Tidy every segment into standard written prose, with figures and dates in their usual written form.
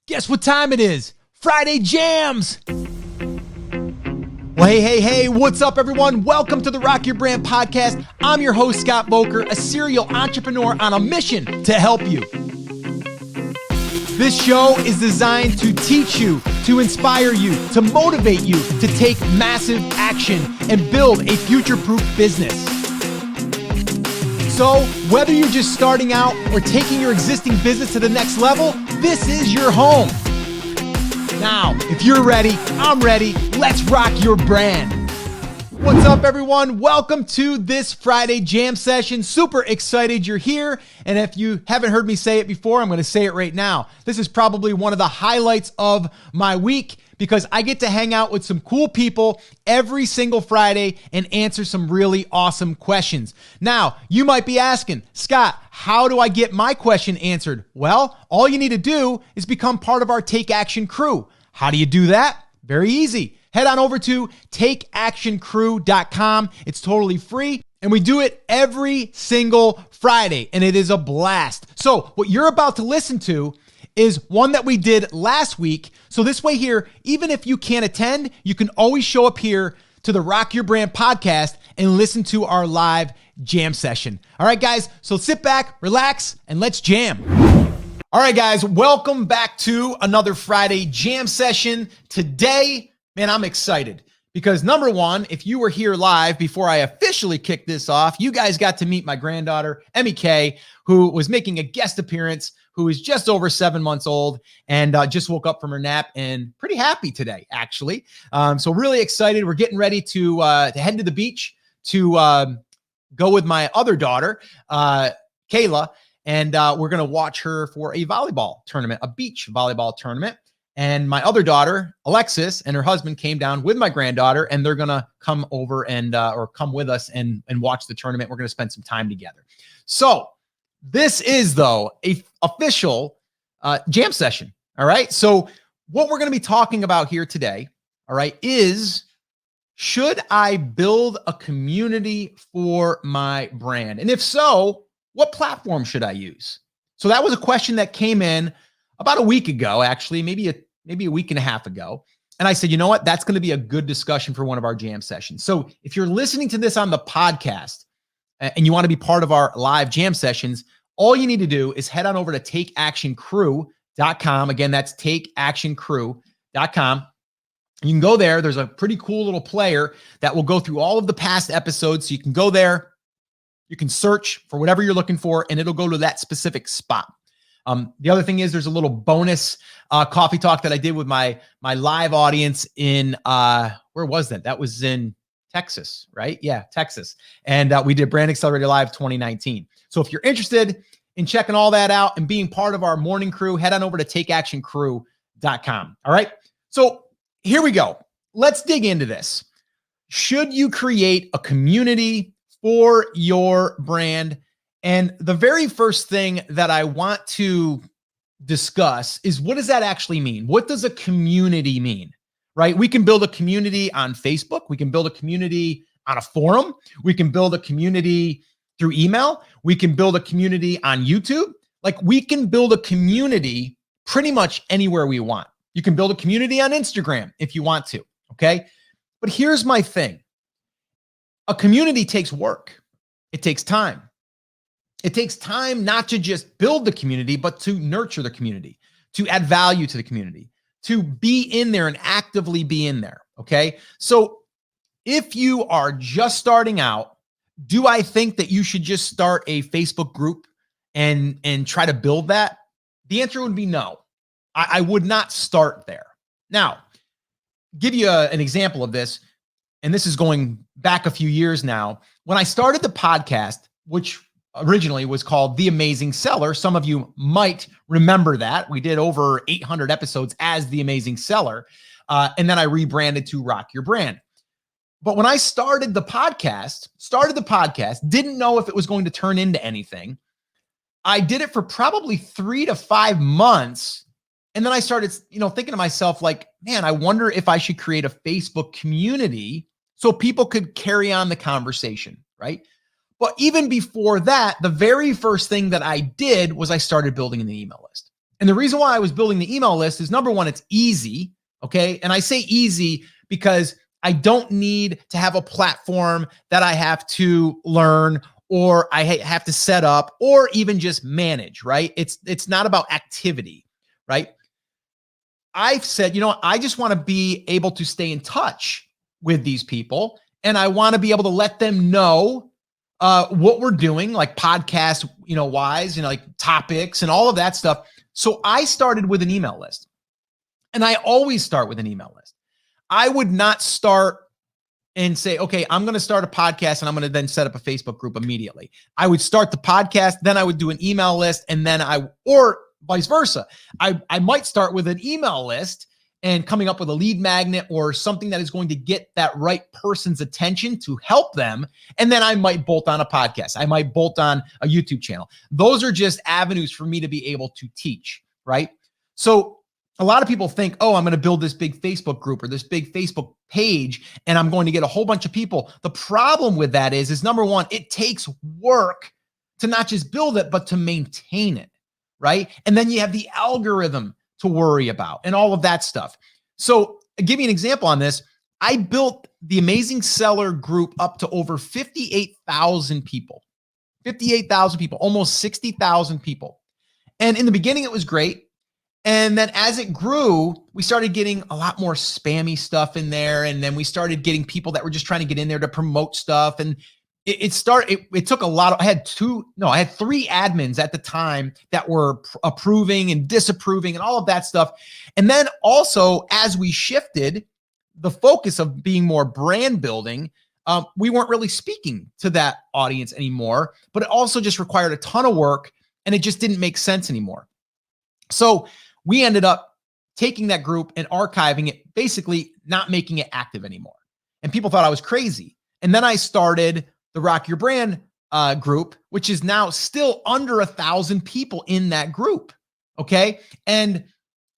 Guess what time it is? Friday Jams! Well, hey, what's up, everyone? Welcome to the Rock Your Brand Podcast. I'm your host, Scott Voelker, a serial entrepreneur on a mission to help you. This show is designed to teach you, to inspire you, to motivate you to take massive action and build a future-proof business. So, whether you're just starting out or taking your existing business to the next level, this is your home. Now, if you're ready, I'm ready. Let's rock your brand. What's up, everyone? Welcome to this Friday Jam session. Super excited you're here. And if you haven't heard me say it before, I'm going to say it right now. This is probably one of the highlights of my week because I get to hang out with some cool people every single Friday and answer some really awesome questions. Now, you might be asking, Scott, how do I get my question answered? Well, all you need to do is become part of our Take Action crew. How do you do that? Very easy. Head on over to takeactioncrew.com. It's totally free, and we do it every single Friday, and it is a blast. So what you're about to listen to is one that we did last week. So this way here, even if you can't attend, you can always show up here to the Rock Your Brand podcast and listen to our live jam session. All right, guys, so sit back, relax, and let's jam. All right, guys, welcome back to another Friday jam session. Today, man, I'm excited because number one, if you were here live before I officially kicked this off, you guys got to meet my granddaughter, Emmy K, who was making a guest appearance, who is just over 7 months old and just woke up from her nap and pretty happy today, actually. So really excited. We're getting ready to head to the beach to go with my other daughter, Kayla, and we're going to watch her for a volleyball tournament, a beach volleyball tournament. And my other daughter, Alexis, and her husband came down with my granddaughter, and they're going to come over and or come with us and watch the tournament. We're going to spend some time together. So this is, though, a official jam session. All right. So what we're going to be talking about here today, all right, is should I build a community for my brand? And if so, what platform should I use? So that was a question that came in about a week ago, actually, maybe a week and a half ago. And I said, you know what? That's going to be a good discussion for one of our jam sessions. So if you're listening to this on the podcast and you want to be part of our live jam sessions, all you need to do is head on over to takeactioncrew.com. Again, that's takeactioncrew.com. You can go there. There's a pretty cool little player that will go through all of the past episodes. So you can go there, you can search for whatever you're looking for, and it'll go to that specific spot. The other thing is there's a little bonus coffee talk that I did with my live audience in, where was that? That was in Texas, right? Yeah, Texas. And we did Brand Accelerator Live 2019. So if you're interested in checking all that out and being part of our morning crew, head on over to takeactioncrew.com. All right. So here we go. Let's dig into this. Should you create a community for your brand? And the very first thing that I want to discuss is, what does that actually mean? What does a community mean, right? We can build a community on Facebook. We can build a community on a forum. We can build a community through email. We can build a community on YouTube. Like, we can build a community pretty much anywhere we want. You can build a community on Instagram if you want to, okay? But here's my thing. A community takes work. It takes time. It takes time not to just build the community, but to nurture the community, to add value to the community, to be in there and actively be in there, okay? So if you are just starting out, do I think that you should just start a Facebook group and try to build that? The answer would be no. I would not start there. Now, give you an example of this, and this is going back a few years now. When I started the podcast, which originally was called The Amazing Seller. Some of you might remember that. We did over 800 episodes as The Amazing Seller. And then I rebranded to Rock Your Brand. But when I started the podcast, didn't know if it was going to turn into anything. I did it for probably 3 to 5 months. And then I started, thinking to myself, like, man, I wonder if I should create a Facebook community so people could carry on the conversation, right? But even before that, the very first thing that I did was I started building an email list. And the reason why I was building the email list is, number one, it's easy. Okay. And I say easy because I don't need to have a platform that I have to learn or I have to set up or even just manage, right? It's not about activity, right? I've said, I just want to be able to stay in touch with these people, and I want to be able to let them know what we're doing, like podcast, wise, like topics and all of that stuff. So I started with an email list, and I always start with an email list. I would not start and say, okay, I'm going to start a podcast and I'm going to then set up a Facebook group immediately. I would start the podcast, then I would do an email list, and then or vice versa. I might start with an email list and coming up with a lead magnet or something that is going to get that right person's attention to help them. And then I might bolt on a podcast. I might bolt on a YouTube channel. Those are just avenues for me to be able to teach, right? So a lot of people think, oh, I'm going to build this big Facebook group or this big Facebook page, and I'm going to get a whole bunch of people. The problem with that is number one, it takes work to not just build it, but to maintain it, right? And then you have the algorithm to worry about and all of that stuff. So I'll give you an example on this. I built the Amazing Seller group up to over 58,000 people, almost 60,000 people. And in the beginning, it was great. And then as it grew, we started getting a lot more spammy stuff in there. And then we started getting people that were just trying to get in there to promote stuff. And it took a lot of, I had 3 admins at the time that were approving and disapproving and all of that stuff. And then also, as we shifted the focus of being more brand building, we weren't really speaking to that audience anymore, but it also just required a ton of work and it just didn't make sense anymore. So we ended up taking that group and archiving it, basically not making it active anymore. And people thought I was crazy. And then I started the Rock Your Brand group, which is now still under 1,000 people in that group. Okay. And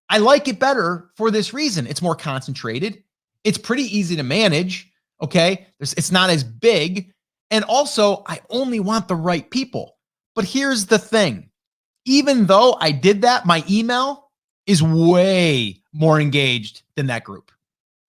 I like it better for this reason. It's more concentrated. It's pretty easy to manage. Okay. It's not as big. And also, I only want the right people. But here's the thing. Even though I did that, my email is way more engaged than that group,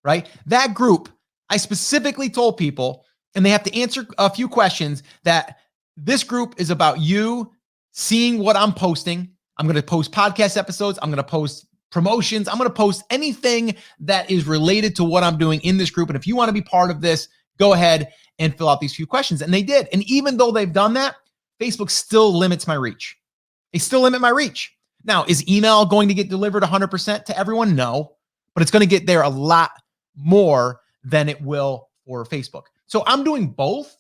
right? That group, I specifically told people, and they have to answer a few questions, that this group is about you seeing what I'm posting. I'm going to post podcast episodes. I'm going to post promotions. I'm going to post anything that is related to what I'm doing in this group. And if you want to be part of this, go ahead and fill out these few questions. And they did. And even though they've done that, Facebook still limits my reach. They still limit my reach. Now, is email going to get delivered 100% to everyone? No, but it's going to get there a lot more than it will for Facebook. So I'm doing both,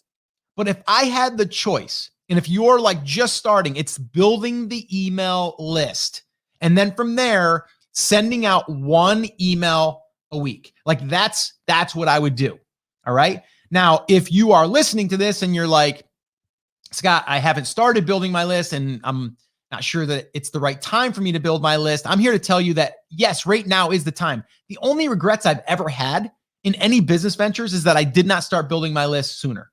but if I had the choice, and if you're like just starting, it's building the email list. And then from there, sending out 1 email a week. Like that's what I would do. All right. Now, if you are listening to this and you're like, Scott, I haven't started building my list and I'm not sure that it's the right time for me to build my list, I'm here to tell you that yes, right now is the time. The only regrets I've ever had in any business ventures is that I did not start building my list sooner.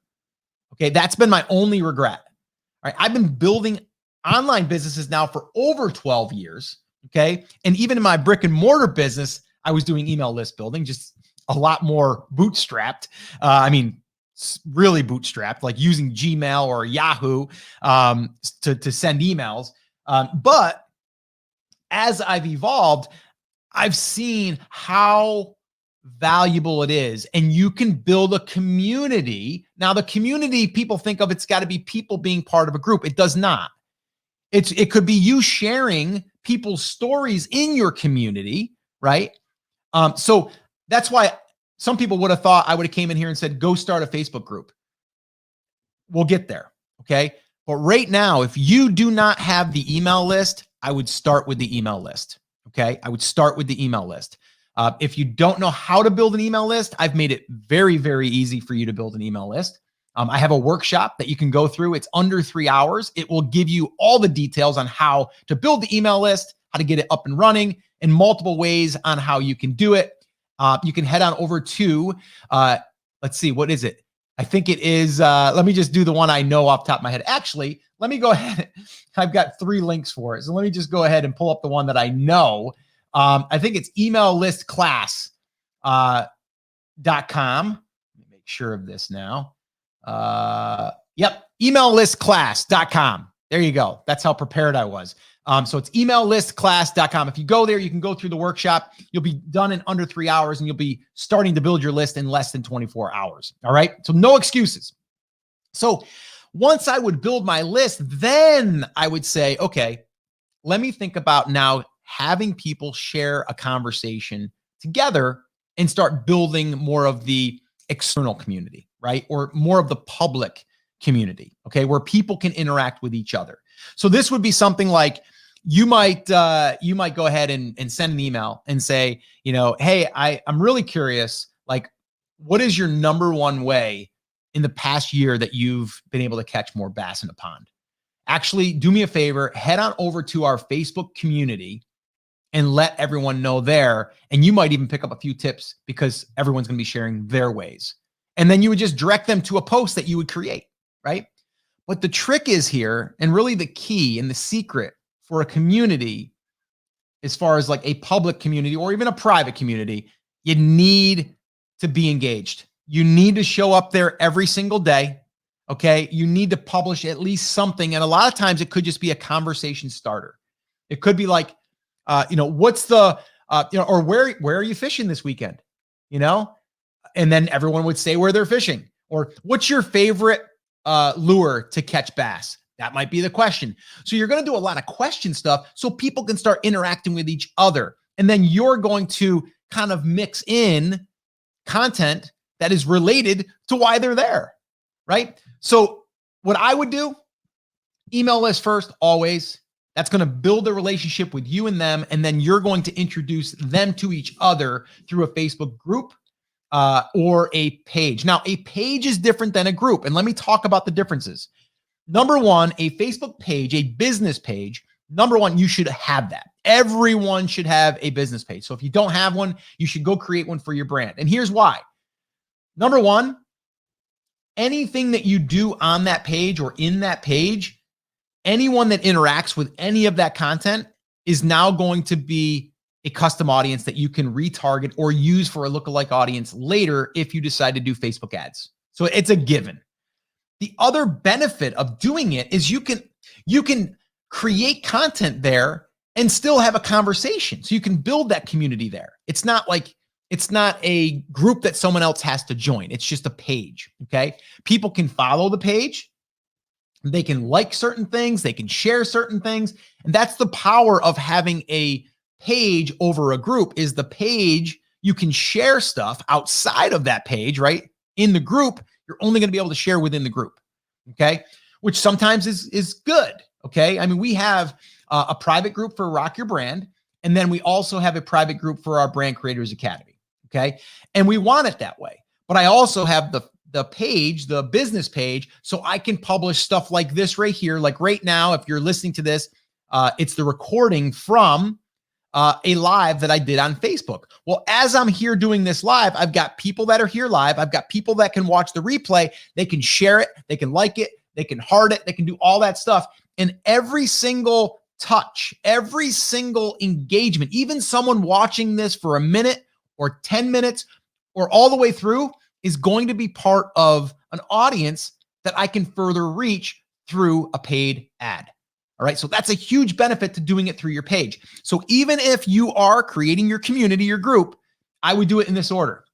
Okay. That's been my only regret. All right. I've been building online businesses now for over 12 years. Okay. And even in my brick and mortar business, I was doing email list building, just a lot more bootstrapped. Really bootstrapped, like using Gmail or Yahoo to send emails. But as I've evolved, I've seen how valuable it is. And you can build a community. Now, the community, people think of, it's got to be people being part of a group. It does not. It could be you sharing people's stories in your community, right? So that's why some people would have thought I would have came in here and said, go start a Facebook group. We'll get there, okay? But right now, if you do not have the email list, I would start with the email list, okay? I would start with the email list. If you don't know how to build an email list, I've made it very, very easy for you to build an email list. I have a workshop that you can go through. It's under 3 hours. It will give you all the details on how to build the email list, how to get it up and running, and multiple ways on how you can do it. You can head on over to, let's see, what is it? I think it is, let me just do the one I know off the top of my head. Actually, let me go ahead. I've got 3 links for it. So let me just go ahead and pull up the one that I know. I think it's emaillistclass.com. Let me make sure of this now. Yep, emaillistclass.com. There you go. That's how prepared I was. So it's emaillistclass.com. If you go there, you can go through the workshop. You'll be done in under 3 hours, and you'll be starting to build your list in less than 24 hours. All right. So no excuses. So once I would build my list, then I would say, okay, let me think about now having people share a conversation together and start building more of the external community, right? Or more of the public community, okay, where people can interact with each other. So this would be something like you might go ahead and send an email and say, hey, I'm really curious, like, what is your number one way in the past year that you've been able to catch more bass in a pond? Actually, do me a favor, head on over to our Facebook community and let everyone know there. And you might even pick up a few tips because everyone's going to be sharing their ways. And then you would just direct them to a post that you would create, right? But the trick is here, and really the key and the secret for a community, as far as like a public community or even a private community, you need to be engaged. You need to show up there every single day. Okay. You need to publish at least something. And a lot of times it could just be a conversation starter. It could be like, what's the, or where are you fishing this weekend? And then everyone would say where they're fishing. Or what's your favorite lure to catch bass? That might be the question. So you're going to do a lot of question stuff so people can start interacting with each other. And then you're going to kind of mix in content that is related to why they're there, right? So what I would do, email list first, always. That's going to build a relationship with you and them. And then you're going to introduce them to each other through a Facebook group or a page. Now, a page is different than a group. And let me talk about the differences. Number one, a Facebook page, a business page, number one, you should have that. Everyone should have a business page. So if you don't have one, you should go create one for your brand. And here's why. Number one, anything that you do on that page or in that page, anyone that interacts with any of that content is now going to be a custom audience that you can retarget or use for a lookalike audience later if you decide to do Facebook ads. So it's a given. The other benefit of doing it is you can create content there and still have a conversation. So you can build that community there. It's not a group that someone else has to join. It's just a page, okay? People can follow the page. They can like certain things. They can share certain things. And that's the power of having a page over a group. Is the page, you can share stuff outside of that page, right? In the group, you're only going to be able to share within the group, okay? Which sometimes is good, okay? I mean, we have a private group for Rock Your Brand, and then we also have a private group for our Brand Creators Academy, okay? And we want it that way. But I also have the page, the business page, so I can publish stuff like this right here. Like right now, if you're listening to this, it's the recording from a live that I did on Facebook. Well, as I'm here doing this live, I've got people that are here live. I've got people that can watch the replay. They can share it. They can like it. They can heart it. They can do all that stuff. And every single touch, every single engagement, even someone watching this for a minute or 10 minutes or all the way through is going to be part of an audience that I can further reach through a paid ad. All right. So that's a huge benefit to doing it through your page. So even if you are creating your community, your group, I would do it in this order.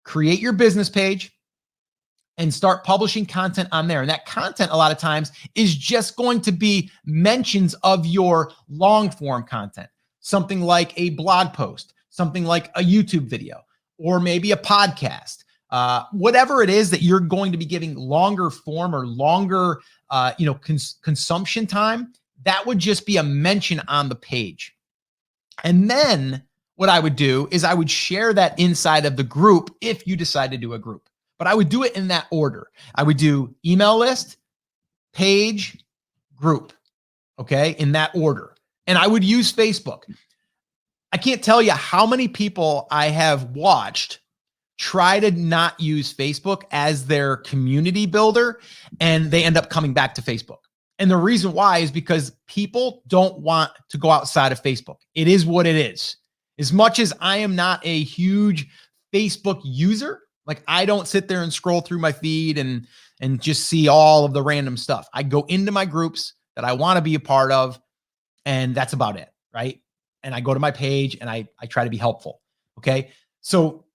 Create your business page and start publishing content on there. And that content a lot of times is just going to be mentions of your long form content, something like a blog post, something like a YouTube video, or maybe a podcast. Whatever it is that you're going to be giving longer form or longer, consumption time, that would just be a mention on the page. And then what I would do is I would share that inside of the group if you decide to do a group. But I would do it in that order. I would do email list, page, group, okay, in that order. And I would use Facebook. I can't tell you how many people I have watched try to not use Facebook as their community builder, and they end up coming back to Facebook. And the reason why is because people don't want to go outside of Facebook. It is what it is. As much as I am not a huge Facebook user, like I don't sit there and scroll through my feed and just see all of the random stuff. I go into my groups that I want to be a part of, and that's about it, right? And I go to my page and I try to be helpful, okay? So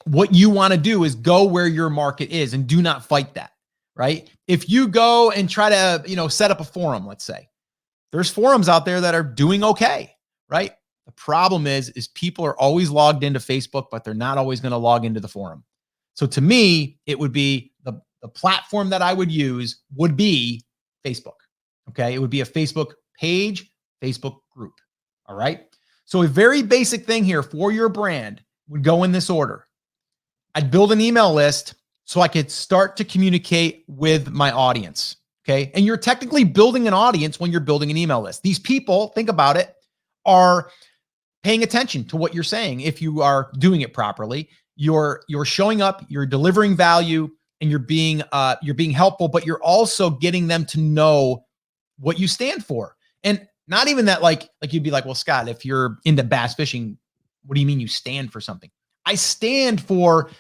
what you want to do is go where your market is and do not fight that, right? If you go and try to, set up a forum, let's say, there's forums out there that are doing okay, right? The problem is people are always logged into Facebook, but they're not always going to log into the forum. So to me, it would be the platform that I would use would be Facebook. Okay. It would be a Facebook page, Facebook group. All right. So a very basic thing here for your brand would go in this order. I'd build an email list so I could start to communicate with my audience. Okay. And you're technically building an audience when you're building an email list. These people, think about it, are paying attention to what you're saying. If you are doing it properly, you're showing up, you're delivering value, and you're being helpful, but you're also getting them to know what you stand for. And not even that, like you'd be like, well, Scott, if you're into bass fishing, what do you mean you stand for something? I stand for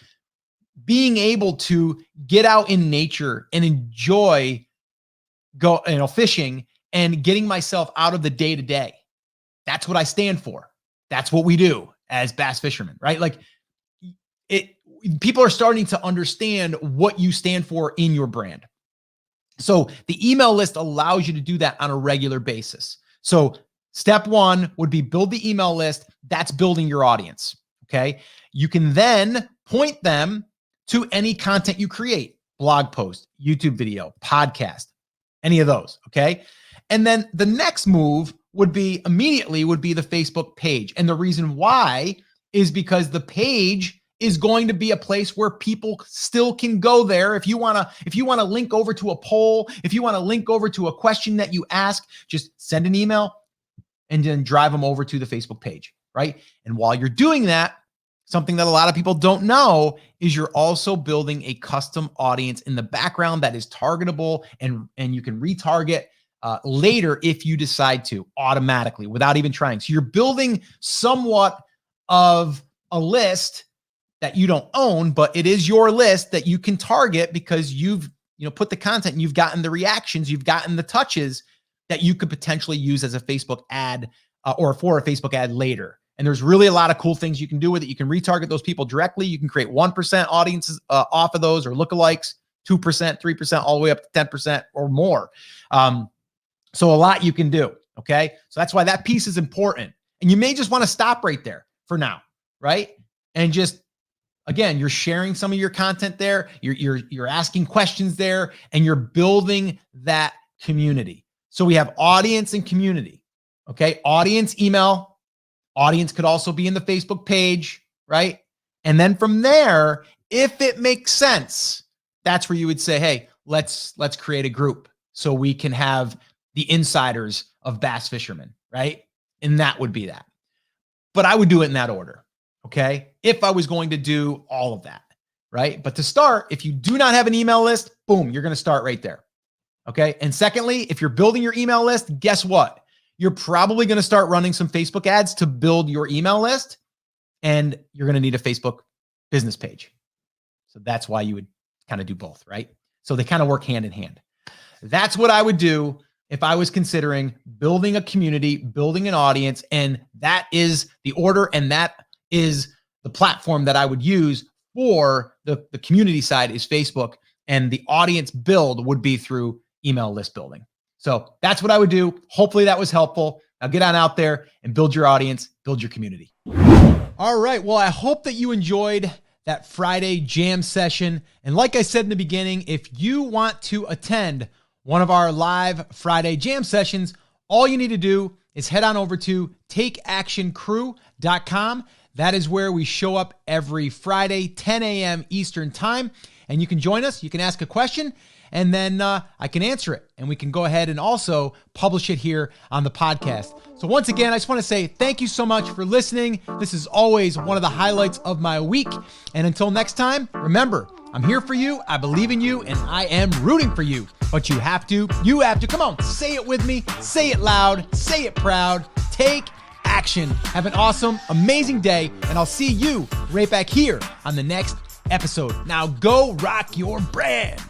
being able to get out in nature and enjoy fishing and getting myself out of the day to day. That's what I stand for. That's what we do as bass fishermen, right? Like people are starting to understand what you stand for in your brand. So the email list allows you to do that on a regular basis. So step one would be build the email list. That's building your audience. Okay. You can then point them to any content you create, blog post, YouTube video, podcast, any of those. Okay. And then the next move would be the Facebook page. And the reason why is because the page is going to be a place where people still can go there. If you want to link over to a poll, if you want to link over to a question that you ask, just send an email and then drive them over to the Facebook page, right? And while you're doing that, something that a lot of people don't know is you're also building a custom audience in the background that is targetable and you can retarget later if you decide to, automatically without even trying. So you're building somewhat of a list that you don't own, but it is your list that you can target because you've put the content and you've gotten the reactions, you've gotten the touches that you could potentially use as a Facebook ad or for a Facebook ad later. And there's really a lot of cool things you can do with it. You can retarget those people directly. You can create 1% audiences off of those or lookalikes, 2%, 3%, all the way up to 10% or more. So a lot you can do. Okay. So that's why that piece is important. And you may just want to stop right there for now. Right. And just, again, you're sharing some of your content there. You're asking questions there and you're building that community. So we have audience and community. Okay. Audience, email. Audience could also be in the Facebook page, right? And then from there, if it makes sense, that's where you would say, hey, let's create a group so we can have the insiders of bass fishermen, right? And that would be that. But I would do it in that order, okay? If I was going to do all of that, right? But to start, if you do not have an email list, boom, you're going to start right there, okay? And secondly, if you're building your email list, guess what? You're probably going to start running some Facebook ads to build your email list, and you're going to need a Facebook business page. So that's why you would kind of do both, right? So they kind of work hand in hand. That's what I would do if I was considering building a community, building an audience, and that is the order, and that is the platform that I would use for the community side is Facebook, and the audience build would be through email list building. So that's what I would do. Hopefully that was helpful. Now get on out there and build your audience, build your community. All right. Well, I hope that you enjoyed that Friday jam session. And like I said in the beginning, if you want to attend one of our live Friday jam sessions, all you need to do is head on over to takeactioncrew.com. That is where we show up every Friday, 10 a.m. Eastern time. And you can join us. You can ask a question, and then I can answer it. And we can go ahead and also publish it here on the podcast. So once again, I just want to say thank you so much for listening. This is always one of the highlights of my week. And until next time, remember, I'm here for you, I believe in you, and I am rooting for you. but you have to, come on, say it with me, say it loud, say it proud, take action. Have an awesome, amazing day, and I'll see you right back here on the next episode. Now go rock your brand.